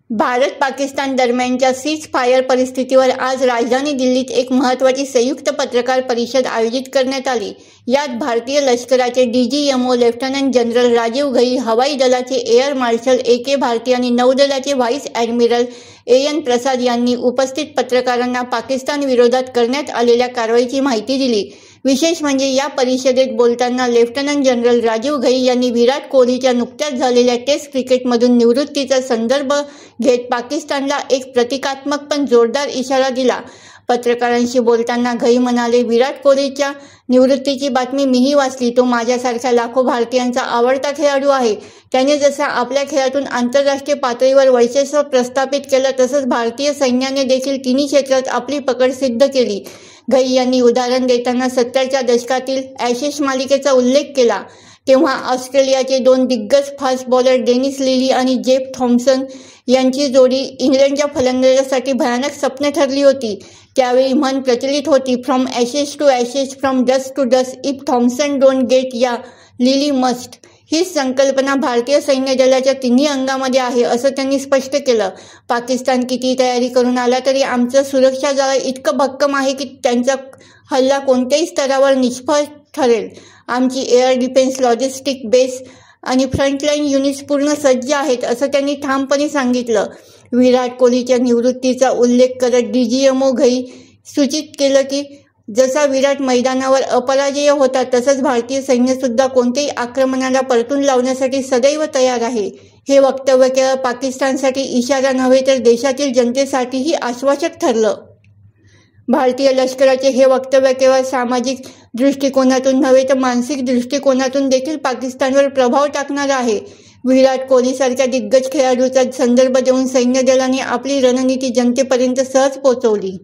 भारत पाकिस्तान दरम्यानच्या cease fire परिस्थितीवर आज राजधानी दिल्लीत एक महत्त्वाची संयुक्त पत्रकार परिषद आयोजित करण्यात आली। यात भारतीय लष्कराचे DGMO lieutenant general Rajiv Ghai, हवाई दलाचे एअर मार्शल ए.के. भारती आणि नौदलाचे व्हाईस ॲडमिरल ए.एन. प्रसाद यांनी उपस्थित पत्रकारांना पाकिस्तान विरोधात करण्यात आलेल्या कारवाईची माहिती दिली। विशेष म्हणजे या परिषदेत बोलताना लेफ्टनंट जनरल राजीव घई यांनी विराट कोहलीच्या नुकत्याच झालेल्या टेस्ट क्रिकेटमधून निवृत्तीचा संदर्भ घेत पाकिस्तानला एक प्रतिकात्मक पण जोरदार इशारा दिला। पत्रकारांशी बोलताना घई म्हणाले, विराट कोहलीच्या निवृत्तीची बातमी मीही वाचली। तो माझ्यासारख्या लाखो भारतीयांचा आवडता खेळाडू आहे। त्याने जसा आपल्या खेळातून आंतरराष्ट्रीय पातळीवर वर्चस्व प्रस्थापित केलं, तसंच भारतीय सैन्याने देखील तिन्ही क्षेत्रात आपली पकड सिद्ध केली। घई यांनी उदाहरण देताना 70च्या दशकातील ॲशेस मालिकेचा उल्लेख केला, तेव्हा ऑस्ट्रेलियाचे दोन दिग्गज फास्ट बॉलर डेनिस लिली आणि जेफ थॉम्सन यांची जोडी इंग्लंडच्या फलंदाजांसाठी भयानक स्वप्न ठरली होती। त्यावेळी म्हण प्रचलित होती, from ashes to ashes, from dust to dust, if Thomson don't get ya Lillee must. ही संकल्पना भारतीय सैन्य दलाच्या तिन्ही अंगामध्ये आहे, असं त्यांनी स्पष्ट केलं। पाकिस्तान किती तयारी करून आला तरी आमचं सुरक्षा जाळं इतकं भक्कम आहे की त्यांचा हल्ला कोणत्याही स्तरावर निष्फळ ठरेल। आमची एअर डिफेन्स, लॉजिस्टिक बेस आणि फ्रंटलाईन युनिट्स पूर्ण सज्ज आहेत, असं त्यांनी ठामपणे सांगितलं। विराट कोहलीच्या निवृत्तीचा उल्लेख करत डीजीएमओ घई सूचित केलं की जसा विराट मैदानावर अपराजय होता, तसंच भारतीय सैन्यसुद्धा कोणत्याही आक्रमणाला परतून लावण्यासाठी सदैव तयार आहे। हे वक्तव्य केवळ पाकिस्तानसाठी इशारा नव्हे, तर देशातील जनतेसाठीही आश्वासक ठरलं। भारतीय लष्कराचे हे वक्तव्य केवळ सामाजिक दृष्टिकोनातून नव्हे, तर मानसिक दृष्टिकोनातून देखील पाकिस्तानवर प्रभाव टाकणार आहे। विराट कोहलीसारख्या दिग्गज खेळाडूचा संदर्भ देऊन सैन्य दलाने आपली रणनीती जनतेपर्यंत सहज पोहोचवली।